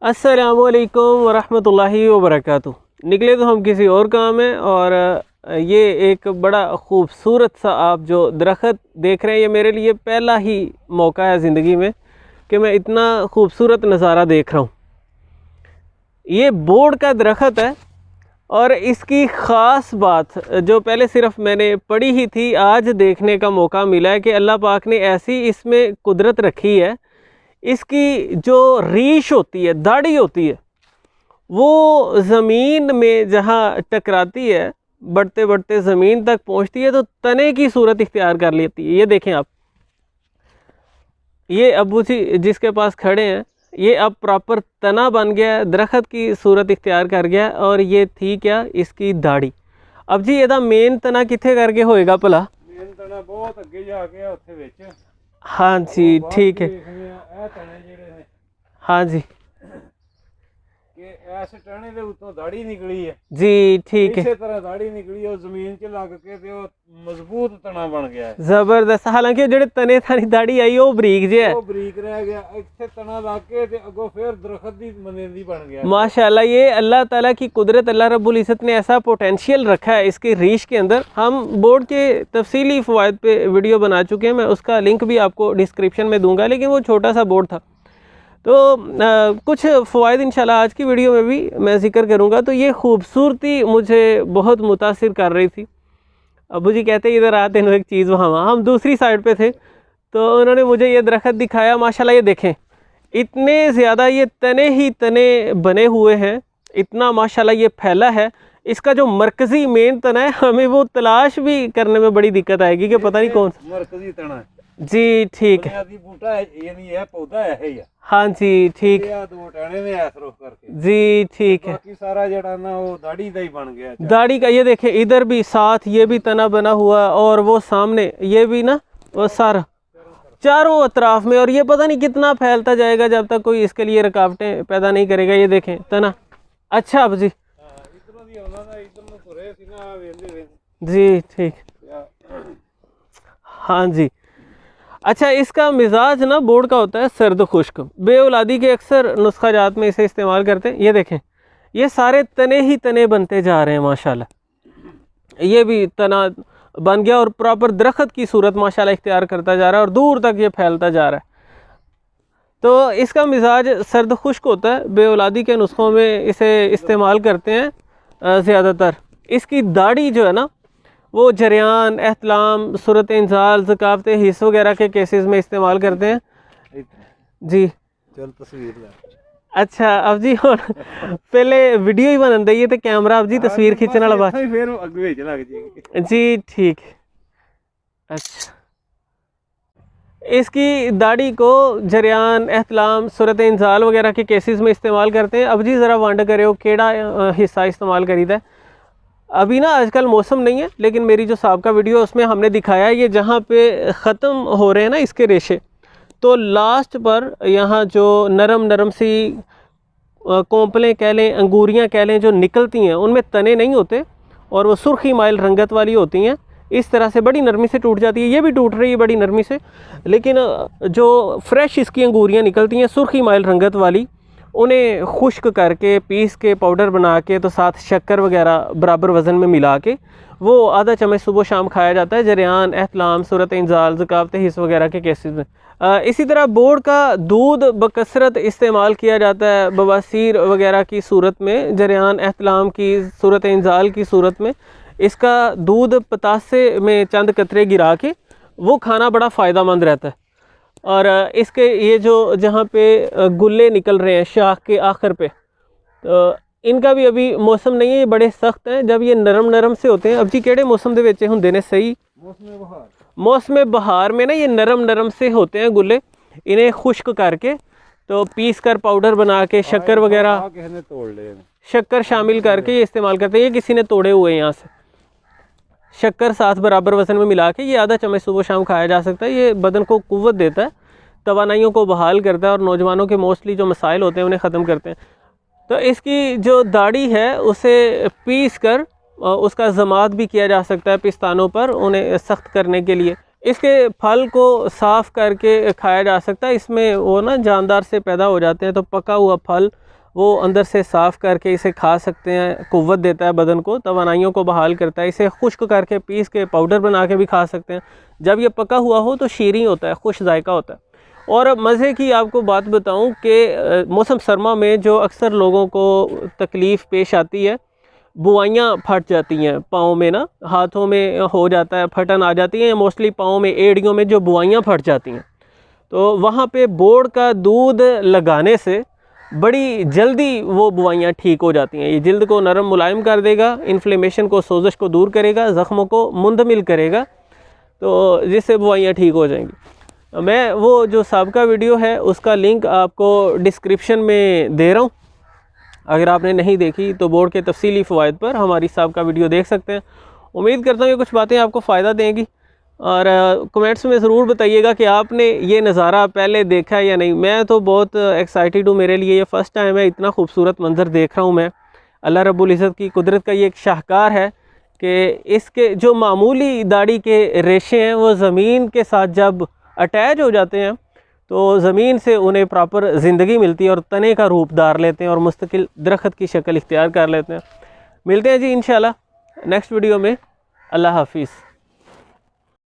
अस्सलामुअलैकुम वरहमतुल्लाहि वबरकातुह। निकले तो हम किसी और काम में, और ये एक बड़ा ख़ूबसूरत सा आप जो दरख्त देख रहे हैं, ये मेरे लिए पहला ही मौका है ज़िंदगी में कि मैं इतना ख़ूबसूरत नज़ारा देख रहा हूँ। ये बोर्ड का दरख्त है और इसकी ख़ास बात जो पहले सिर्फ़ मैंने पढ़ी ही थी, आज देखने का मौका मिला है कि अल्लाह पाक ने ऐसी इसमें कुदरत रखी है। इसकी जो रीश होती है, दाढ़ी होती है, वो ज़मीन में जहाँ टकराती है, बढ़ते बढ़ते ज़मीन तक पहुँचती है तो तने की सूरत इख्तियार कर लेती है। ये देखें आप, ये अब्बू जी जिसके पास खड़े हैं, ये अब प्रॉपर तना बन गया है, दरख्त की सूरत इख्तियार कर गया। और ये थी क्या, इसकी दाढ़ी। अब जी ਇਹਦਾ मेन तना कित्थे करके होएगा भला? मेन तना बहुत अगे जाके उत्थे विच। हाँ जी, ठीक है। हाँ जी, कि इस टहने दे उत्तों दाढ़ी निकली है जी ठीक है। इसी तरह दाढ़ी निकली और जमीन च लग के ते ओ मजबूत तना बन गया है, जबरदस्त। हालांकि जेड़े तने थानी दाढ़ी आई वो बरीक जे है, वो बरीक रह गया। इत्थे तना लग के ते अगों फिर दरख्त दी मनेंदी बन गया। माशाल्लाह। ये अल्लाह ताला की कुदरत, अल्लाह रब्बुल इज़्ज़त ने ऐसा पोटेंशियल रखा है इसकी रीश के अंदर। हम बोर्ड के तफसीली फ़वाइद पे वीडियो बना चुके हैं, मैं उसका लिंक भी आपको डिस्क्रिप्शन में दूंगा, लेकिन वो छोटा सा बोर्ड था। तो कुछ फ़वाइद इंशाल्लाह आज की वीडियो में भी मैं ज़िक्र करूँगा। तो ये खूबसूरती मुझे बहुत मुतासिर कर रही थी। अबू जी कहते इधर आते हैं, एक चीज़ वहाँ हम दूसरी साइड पे थे, तो उन्होंने मुझे ये दरख्त दिखाया। माशाल्लाह ये देखें, इतने ज़्यादा ये तने ही तने बने हुए हैं, इतना माशाल्लाह ये फैला है। इसका जो मरकज़ी मेन तना है, हमें वो तलाश भी करने में बड़ी दिक्कत आएगी कि पता नहीं कौन सा मरकजी तना है। जी ठीक है। बुनियादी बूटा है, यानी यह पौधा है ही है। हाँ जी ठीक है। दो टहने ने ऐस रुख करके जी ठीक है। बाकी सारा जड़ा ना वो दाढ़ी दा ही बन गया। दाढ़ी का ये देखें, इधर भी साथ ये भी तना बना हुआ, और वो सामने ये भी ना, वो सारा चारों अतराफ में। और ये पता नहीं कितना फैलता जाएगा जब तक कोई इसके लिए रुकावटें पैदा नहीं करेगा। ये देखें तना। अच्छा अब जी जी ठीक। हाँ जी। अच्छा, इसका मिजाज ना बोर्ड का होता है सर्द खुश्क। बे औलादी के अक्सर नुस्खा जात में इसे इस्तेमाल करते हैं। ये देखें, ये सारे तने ही तने बनते जा रहे हैं माशाल्लाह। ये भी तना बन गया और प्रॉपर दरख्त की सूरत माशाल्लाह इख्तियार करता जा रहा है, और दूर तक ये फैलता जा रहा है। तो इसका मिजाज सर्द खुश्क होता है। बे औलादी के नुस्खों में इसे इस्तेमाल करते हैं ज़्यादातर। इसकी दाढ़ी जो है ना, वो जरियान, एहतलाम, सूरत इंजाल, ज़कावत हिस्स वगैरह के केसेस में इस्तेमाल करते हैं जी। चल तस्वीर ला। अच्छा अब जी हुण पहले वीडियो ही बनन दईए तो कैमरा अब जी तस्वीर खिंचने वाला बात फिर अगे विच लग जाएगी जी ठीक। अच्छा, इसकी दाढ़ी को जरियान, एहतलाम, सूरत इंजाल वगैरह के केसेस में इस्तेमाल करते हैं। अब जी ज़रा वंड करे केड़ा हिस्सा इस्तेमाल करीदा है। अभी ना आजकल मौसम नहीं है, लेकिन मेरी जो साहब का वीडियो है उसमें हमने दिखाया है, ये जहाँ पे ख़त्म हो रहे हैं ना इसके रेशे, तो लास्ट पर यहाँ जो नरम नरम सी कोंपलें कह लें, अंगूरियाँ कह लें, जो निकलती हैं, उनमें तने नहीं होते और वो सुर्खी माइल रंगत वाली होती हैं। इस तरह से बड़ी नरमी से टूट जाती है। ये भी टूट रही है बड़ी नरमी से, लेकिन जो फ्रेश इसकी अंगूरियाँ निकलती हैं सुर्खी माइल रंगत वाली, उन्हें खुश्क करके पीस के पाउडर बना के, तो साथ शक्कर वगैरह बराबर वज़न में मिला के, वो आधा चम्मच सुबह शाम खाया जाता है जरियान, एहतलाम, सूरत इंजाल, ज़कावत हिस्स वगैरह के केसेस में। इसी तरह बोर्ड का दूध बकसरत इस्तेमाल किया जाता है बवासीर वगैरह की सूरत में, जरियान, एहतलाम की, सूरत इंजाल की सूरत में। इसका दूध पतासे में चंद कतरे गिरा के वो खाना बड़ा फ़ायदेमंद रहता है। और इसके ये जो जहाँ पे गुल्ले निकल रहे हैं शाख के आखिर पे, तो इनका भी अभी मौसम नहीं है, ये बड़े सख्त हैं। जब ये नरम नरम से होते हैं, अब जी केड़े मौसम दे विच हुंदे ने सही? मौसम बहार में ना ये नरम नरम से होते हैं गुल्ले। इन्हें खुश्क करके तो पीस कर पाउडर बना के शक्कर वगैरह, शक्कर शामिल करके ये इस्तेमाल करते हैं। ये किसी ने तोड़े हुए हैं यहाँ से, शक्कर साथ बराबर वज़न में मिला के ये आधा चम्मच सुबह शाम खाया जा सकता है। ये बदन को कुव्वत देता है, तवानाइयों को बहाल करता है, और नौजवानों के मोस्टली जो मसाइल होते हैं उन्हें ख़त्म करते हैं। तो इसकी जो दाढ़ी है उसे पीस कर उसका ज़मात भी किया जा सकता है पिस्तानों पर, उन्हें सख्त करने के लिए। इसके फल को साफ़ करके खाया जा सकता है। इसमें वो ना जानदार से पैदा हो जाते हैं, तो पका हुआ फल वो अंदर से साफ़ करके इसे खा सकते हैं। क़ुव्वत देता है बदन को, तवानाइयों को बहाल करता है। इसे खुश्क करके पीस के पाउडर बना के भी खा सकते हैं। जब ये पका हुआ हो तो शीरीं होता है, खुश जायका होता है। और मज़े की आपको बात बताऊं कि मौसम सरमा में जो अक्सर लोगों को तकलीफ़ पेश आती है, बुआइयाँ फट जाती हैं पाँव में ना, हाथों में हो जाता है, फटन आ जाती है, मोस्टली पाँव में, एड़ियों में जो बुआइयाँ फट जाती हैं, तो वहाँ पे बोड़ का दूध लगाने से बड़ी जल्दी वो बुआइयाँ ठीक हो जाती हैं। ये जल्द को नरम मुलायम कर देगा, इन्फ्लेमेशन को, सोजश को दूर करेगा, ज़ख्मों को मुंदमिल करेगा, तो जिससे बुआइयाँ ठीक हो जाएंगी। मैं वो जो साबका वीडियो है उसका लिंक आपको डिस्क्रिप्शन में दे रहा हूँ। अगर आपने नहीं देखी तो बोर्ड के तफसीली फ़वाइद पर हमारी साबका वीडियो देख सकते हैं। उम्मीद करता हूँ ये कुछ बातें आपको फ़ायदा देंगी, और कमेंट्स में ज़रूर बताइएगा कि आपने ये नज़ारा पहले देखा है या नहीं। मैं तो बहुत एक्साइटेड हूँ, मेरे लिए ये फ़र्स्ट टाइम है, इतना खूबसूरत मंज़र देख रहा हूँ मैं। अल्लाह रब्बुल इज़्ज़त की कुदरत का ये एक शाहकार है कि इसके जो मामूली दाढ़ी के रेशे हैं वो ज़मीन के साथ जब अटैच हो जाते हैं तो ज़मीन से उन्हें प्रॉपर ज़िंदगी मिलती है और तने का रूप धार लेते हैं और मुस्तकिल दरख्त की शक्ल इख्तियार कर लेते हैं। मिलते हैं जी इंशाल्लाह नेक्स्ट वीडियो में। अल्लाह हाफिज़।